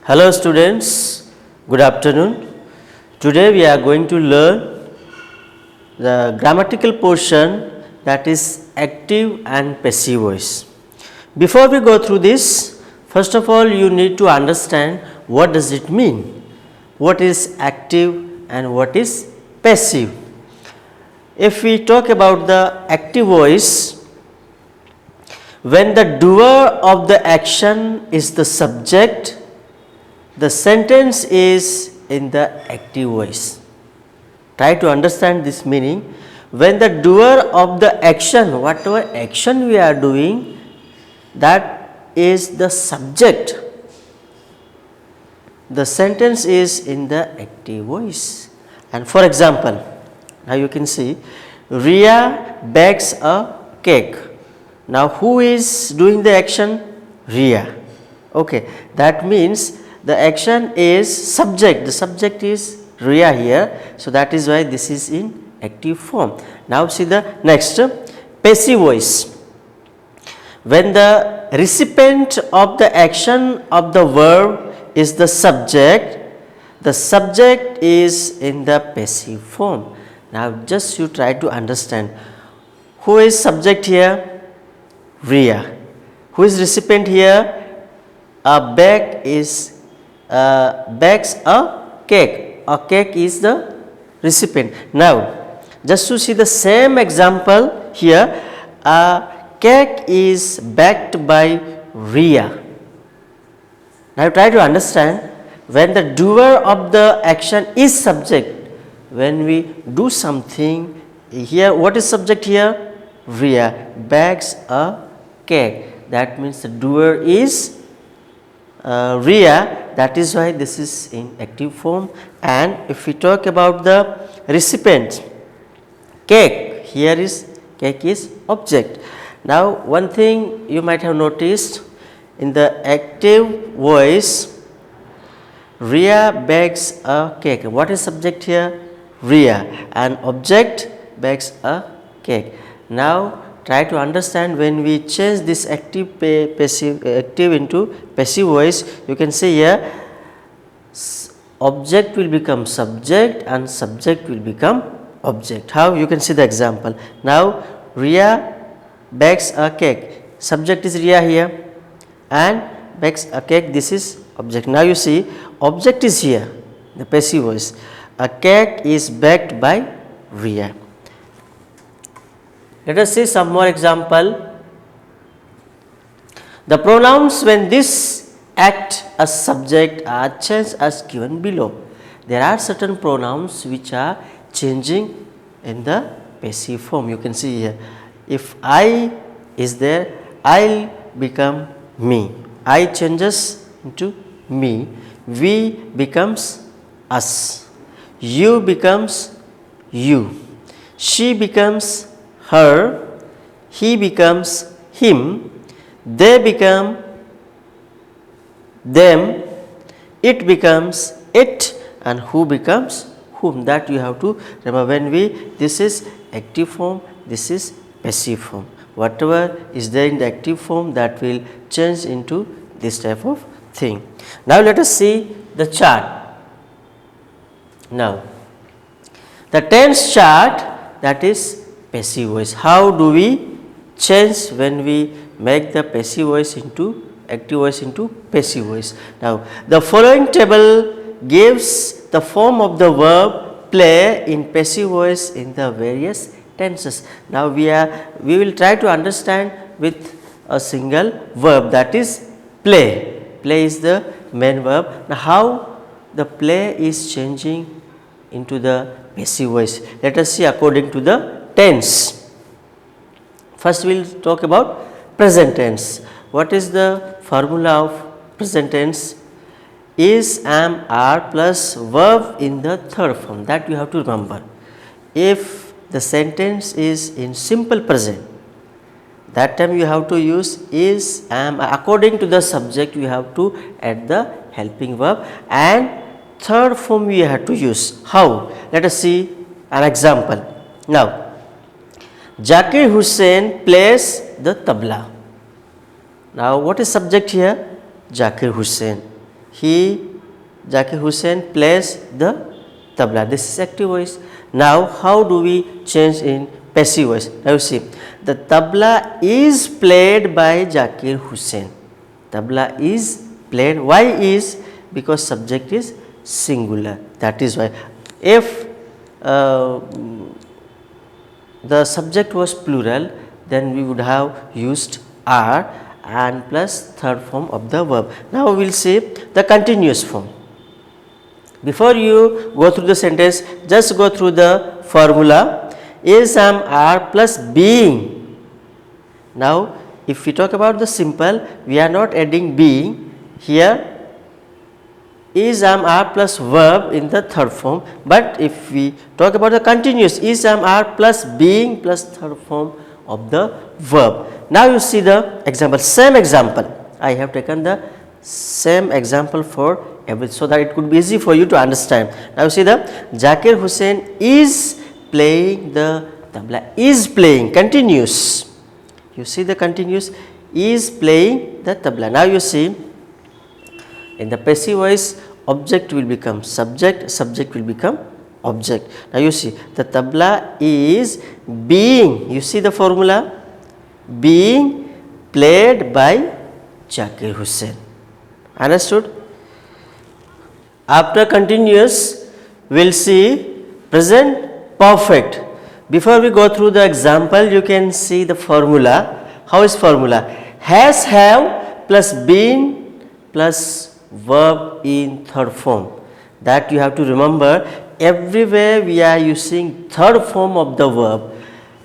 Hello students, good afternoon. Today we are going to learn the grammatical portion, that is active and passive voice. Before we go through this, first of all you need to understand what does it mean, what is active and what is passive. If we talk about the active voice, when the doer of the action is the subject, the sentence is in the active voice. Try to understand this meaning. When the doer of the action, whatever action we are doing, that is the subject, the sentence is in the active voice. And for example, now you can see Ria bakes a cake. Now who is doing the action? Ria. Okay, that means the action is subject, the subject is Ria here. So that is why this is in active form. Now see the next, passive voice. When the recipient of the action of the verb is the subject is in the passive form. Now just you try to understand, who is subject here? Ria. Who is recipient here? Bakes a cake. A cake is the recipient. Now just to see the same example here, a cake is baked by Ria. Now try to understand, when the doer of the action is subject, when we do something here, what is subject here? Ria bakes a cake. That means the doer is Ria. That is why this is in active form. And if we talk about the recipient, cake, here is cake is object. Now one thing you might have noticed, in the active voice, Ria bakes a cake. What is subject here? Ria, and object bakes a cake. Now try to understand, when we change this active into passive voice, you can see here object will become subject and subject will become object. How? You can see the example. Now Ria bakes a cake, subject is Ria here, and bakes a cake, this is object. Now you see object is here, the passive voice, a cake is baked by Ria. Let us see some more example. The pronouns when this act as subject are changed as given below. There are certain pronouns which are changing in the passive form. You can see here, if I is there, I'll become me. I changes into me. We becomes us. You becomes you. She becomes her, he becomes him, they become them, it becomes it, and who becomes whom. That you have to remember. When this is active form, this is passive form. Whatever is there in the active form, that will change into this type of thing. Now let us see the chart. Now the tense chart, that is passive voice. How do we change when we make the passive voice into active voice into passive voice? Now the following table gives the form of the verb play in passive voice in the various tenses. Now we will try to understand with a single verb, that is play. Play is the main verb. Now how the play is changing into the passive voice? Let us see according to the tense. First we will talk about present tense. What is the formula of present tense? Is, am, are plus verb in the third form. That you have to remember. If the sentence is in simple present, that time you have to use is, am. According to the subject you have to add the helping verb, and third form we have to use. How? Let us see an example. Now Zakir Hussain plays the tabla. Now what is subject here? Zakir Hussain. Zakir Hussain plays the tabla. This is active voice. Now how do we change in passive voice? Now you see, the tabla is played by Zakir Hussain. Tabla is played. Why is? Because subject is singular. That is why. If the subject was plural, then we would have used are and plus third form of the verb. Now we will see the continuous form. Before you go through the sentence, just go through the formula. Is, am, are plus being. Now if we talk about the simple, we are not adding being here. Is, am, are plus verb in the third form, but if we talk about the continuous, is, am, are plus being plus third form of the verb. Now you see the example, same example. I have taken the same example for every, so that it could be easy for you to understand. Now you see the Zakir Hussain is playing the tabla, is playing, continuous. You see the continuous, is playing the tabla. Now you see, in the passive voice, object will become subject, subject will become object. Now you see, the tabla is being, you see the formula, being played by Zakir Hussain. Understood? After continuous, we will see present perfect. Before we go through the example, you can see the formula. How is formula? Has, have plus been plus verb in third form. That you have to remember. Everywhere we are using third form of the verb,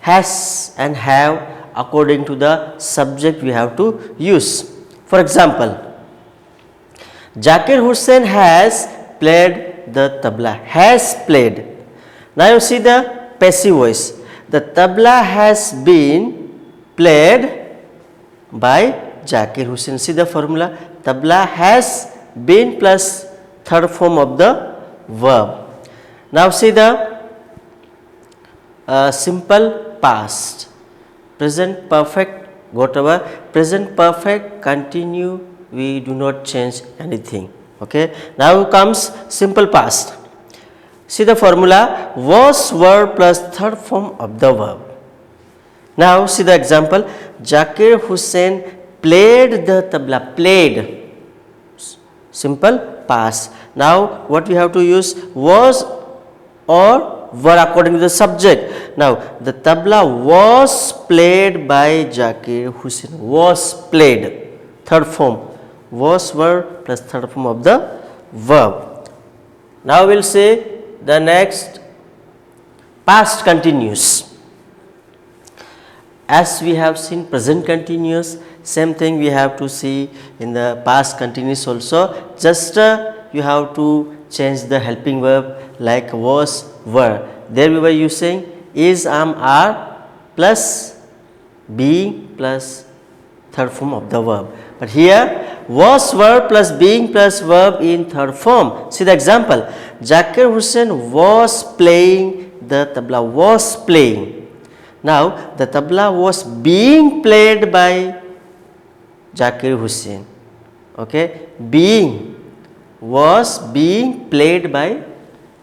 has and have, according to the subject we have to use. For example, Zakir Hussain has played the tabla, has played. Now you see the passive voice. The tabla has been played by Zakir Hussain. See the formula, tabla has been plus third form of the verb. Now see the simple past, present perfect, whatever, present perfect, continue, we do not change anything. Okay. Now comes simple past. See the formula, was, were plus third form of the verb. Now see the example, Zakir Hussain played the tabla, played, simple past. Now what we have to use, was or were according to the subject. Now the tabla was played by Zakir Hussain, was played, third form, was, were plus third form of the verb. Now we will say the next, past continuous. As we have seen present continuous, same thing we have to see in the past continuous also. Just you have to change the helping verb like was, were. There we were using is, am, are plus being plus third form of the verb. But here was, were plus being plus verb in third form. See the example, Zakir Hussain was playing the tabla, was playing. Now the tabla was being played by Zakir Hussain. Okay, being, was being played by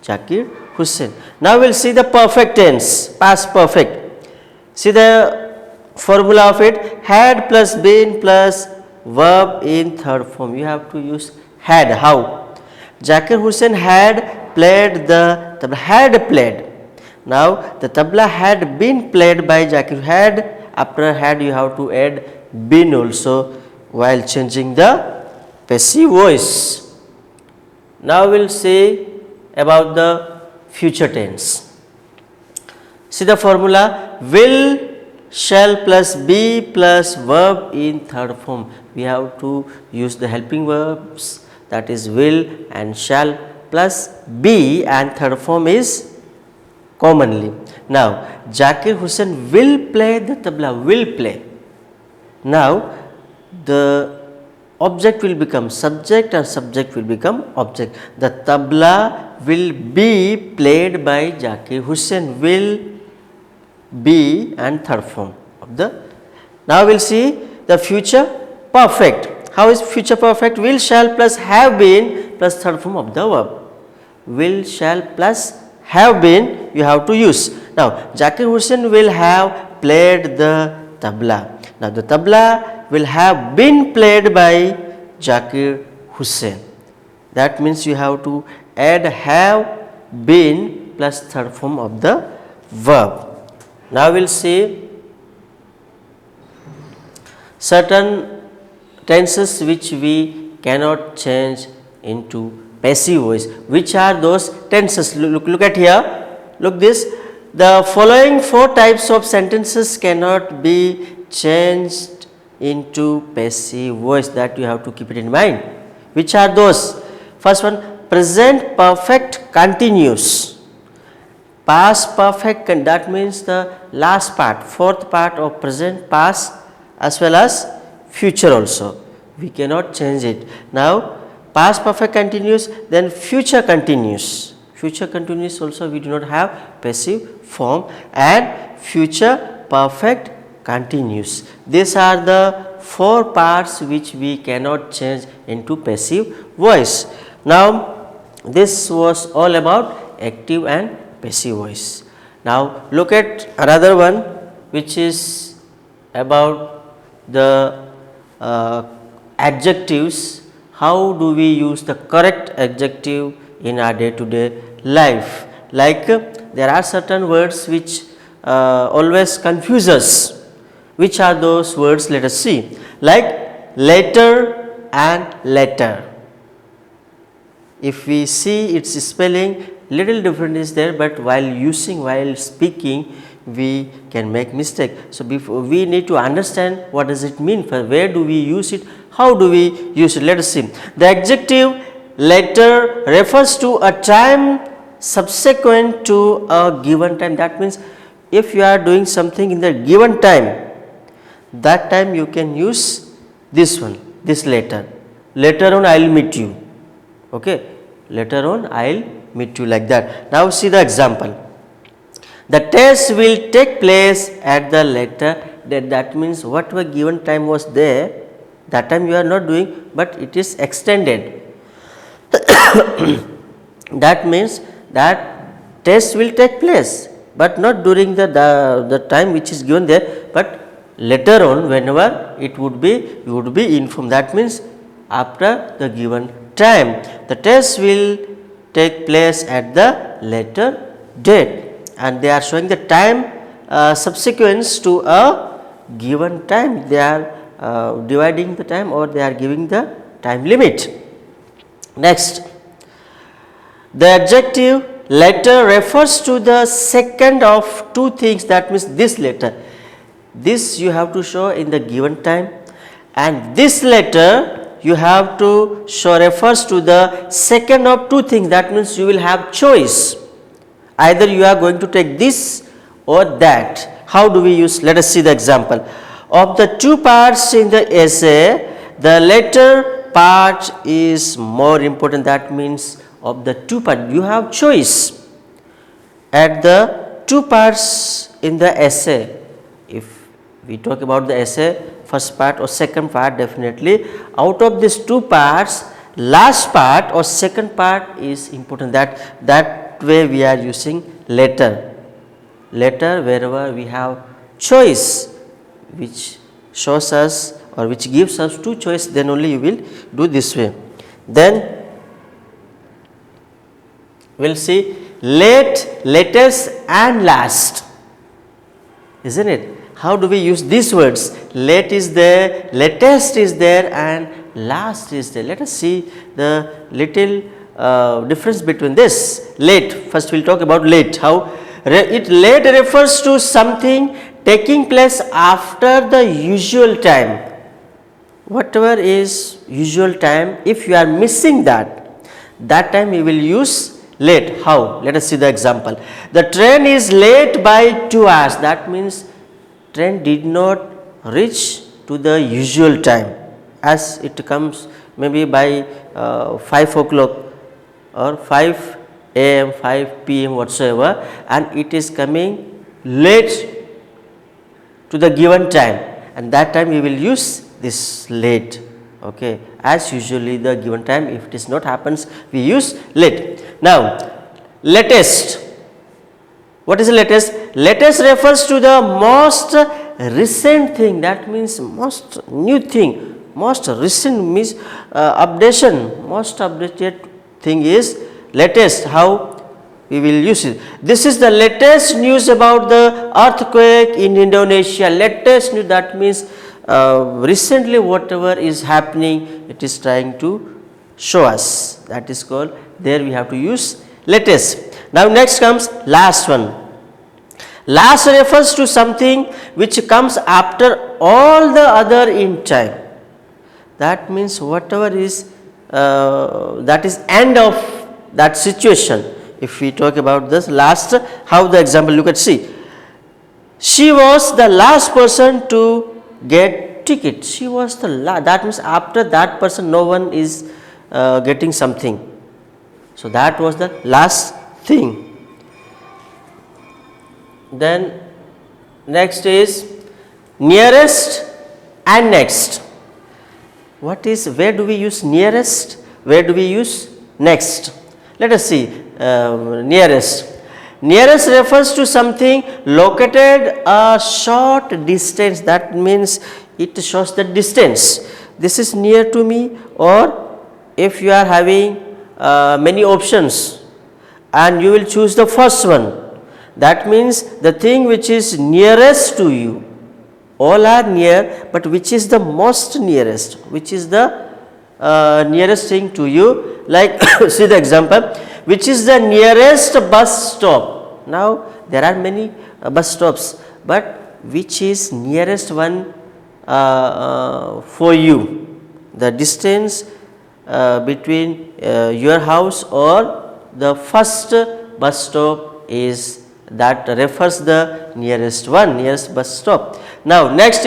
Zakir Hussain. Now we will see the perfect tense, past perfect. See the formula of it, had plus been plus verb in third form. You have to use had. How? Zakir Hussain had played the tabla, had played. Now the tabla had been played by Zakir, had, after had you have to add been also while changing the passive voice. Now we will say about the future tense. See the formula, will, shall plus be plus verb in third form. We have to use the helping verbs, that is will and shall plus be, and third form is commonly. Now Zakir Hussain will play the tabla, will play. Now the object will become subject and subject will become object. The tabla will be played by Zakir Hussain, will be and third form of the. Now we will see the future perfect. how is future perfect? Will, shall plus have been plus third form of the verb. Will, shall plus have been you have to use. Now, Zakir Hussain will have played the tabla. Now, the tabla will have been played by Zakir Hussain. That means you have to add have been plus third form of the verb. Now, we will see certain tenses which we cannot change into passive voice. Which are those tenses? Look at here. Look this. The following four types of sentences cannot be changed into passive voice, that you have to keep it in mind. Which are those? First one, present perfect continuous. Past perfect, that means the last part, fourth part of present, past as well as future also. We cannot change it. Now, past perfect continuous, then future continuous. Future continuous also we do not have passive form, and future perfect continuous. These are the four parts which we cannot change into passive voice. Now, this was all about active and passive voice. Now, look at another one which is about the adjectives. How do we use the correct adjective in our day to day life? Like there are certain words which always confuse us. Which are those words? Let us see. Like later and later. If we see its spelling, little different is there, but while speaking, we can make mistake. So, before we need to understand what does it mean, for where do we use it, how do we use it. Let us see. The adjective later refers to a time subsequent to a given time. That means if you are doing something in the given time, that time you can use this one, this later. Later on I will meet you. Okay, later on I will meet you, like that. Now, see the example. The test will take place at the later date. That means whatever given time was there, that time you are not doing, but it is extended. That means that test will take place, but not during the time which is given there, but later on whenever it would be, you would be informed. That means after the given time, the test will take place at the later date, and they are showing the time subsequence to a given time. They are dividing the time, or they are giving the time limit. Next, the adjective later refers to the second of two things. That means this later, this you have to show in the given time, and this later you have to show refers to the second of two things. That means you will have choice, either you are going to take this or that. How do we use? Let us see the example. Of the two parts in the essay, the later part is more important. That means of the two parts you have choice. At the two parts in the essay, if we talk about the essay, first part or second part, definitely out of these two parts, last part or second part is important. That way we are using later. Later, wherever we have choice which shows us or which gives us two choice, then only you will do this way. Then we will see late, latest and last, isn't it? How do we use these words? Late is there, latest is there, and last is there. Let us see the little difference between this. Late, first we will talk about late. How it late refers to something taking place after the usual time. Whatever is usual time, if you are missing that time we will use late. How? Let us see the example. The train is late by 2 hours. That means train did not reach to the usual time, as it comes maybe by 5 o'clock or 5 am, 5 pm whatsoever, and it is coming late to the given time, and that time we will use this late. Okay, as usually the given time, if it is not happens, we use let. Now, latest. What is the latest? Latest refers to the most recent thing. That means most new thing. Most recent means updation. Most updated thing is latest. How we will use it? This is the latest news about the earthquake in Indonesia. Latest news, that means recently whatever is happening, it is trying to show us. That is called, there we have to use latest. Now, next comes last one. Last refers to something which comes after all the other in time. That means whatever is that is end of that situation. If we talk about this last, how the example, look at, see, she was the last person to get ticket. She was the last, that means after that person no one is getting something. So, that was the last thing. Then next is nearest and next. What is, where do we use nearest? Where do we use next? Let us see nearest. Nearest refers to something located a short distance. That means it shows the distance. This is near to me, or if you are having many options and you will choose the first one, that means the thing which is nearest to you. All are near, but which is the most nearest? Which is the nearest thing to you? Like see the example, which is the nearest bus stop? Now there are many bus stops, but which is nearest one for you? The distance between your house or the first bus stop is, that refers the nearest one, nearest bus stop. Now next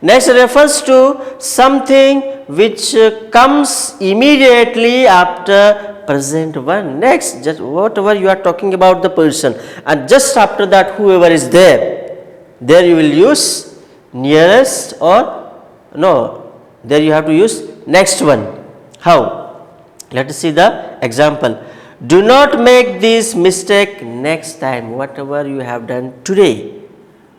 refers to something which comes immediately after present one. Next, just whatever you are talking about the person, and just after that whoever is there, there you will use nearest, or no, there you have to use next one. How? Let us see the example. Do not make this mistake next time. Whatever you have done today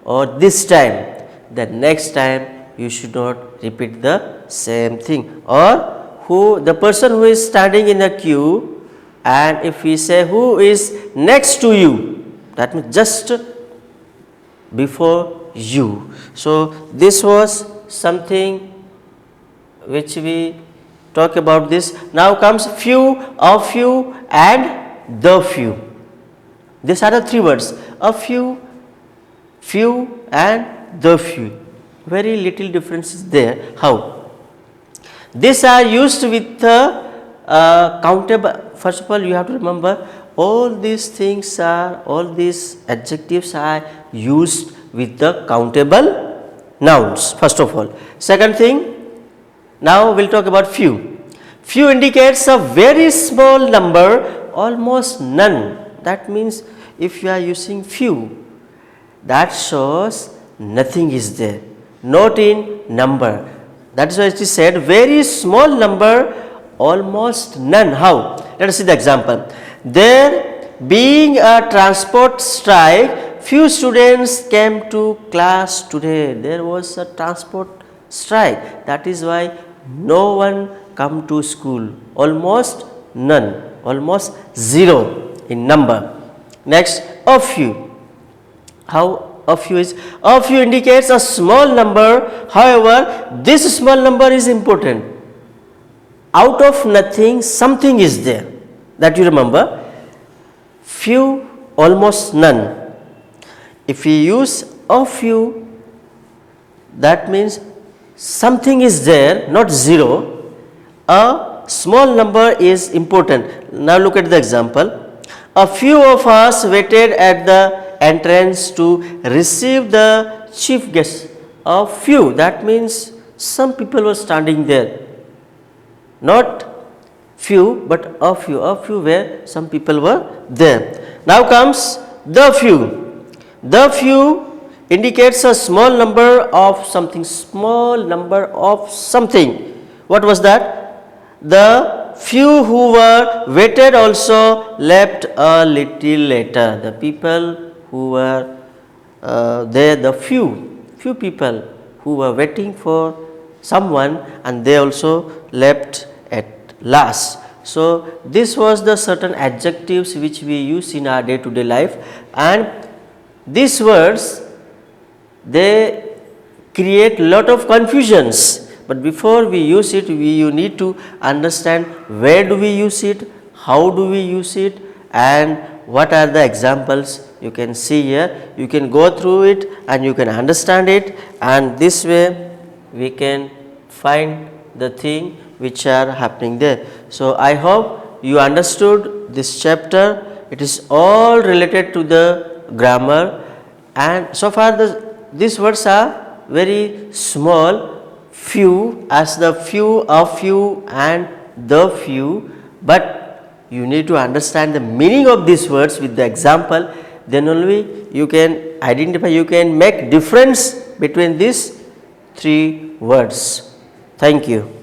or this time, the next time you should not repeat the same thing. Or who, the person who is standing in a queue, and if we say who is next to you, that means just before you. So this was something which we talk about this. Now comes few, a few and the few. These are the three words, a few, few and the few. Very little difference is there. How? These are used with the countable. First of all, you have to remember all these things are, all these adjectives are used with the countable nouns, first of all. Second thing, now we will talk about few. Few indicates a very small number, almost none. That means if you are using few, that shows nothing is there, not in number. That is why it is said very small number, almost none. How? Let us see the example. There being a transport strike, few students came to class today. There was a transport strike. That is why no one come to school. Almost none, almost zero in number. Next, a few. How a few is? A few indicates a small number. However, this small number is important. Out of nothing, something is there. That you remember. Few, almost none. If we use a few, that means something is there, not zero. A small number is important. Now look at the example. A few of us waited at the entrance to receive the chief guest. A few, that means some people were standing there. Not few, but a few where some people were there. Now comes the few. The few indicates a small number of something, small number of something. What was that? The few who were waited also left a little later. The people who were there, the few people who were waiting for someone, and they also left at last. So, this was the certain adjectives which we use in our day to day life, and these words, they create lot of confusions, but before we use it, you need to understand where do we use it, how do we use it, and what are the examples. You can see here, you can go through it and you can understand it, and this way we can find the thing which are happening there. So, I hope you understood this chapter. It is all related to the grammar, and so far these words are very small, few, as the few, a few and the few, but you need to understand the meaning of these words with the example, then only you can identify, you can make difference between these three words. Thank you.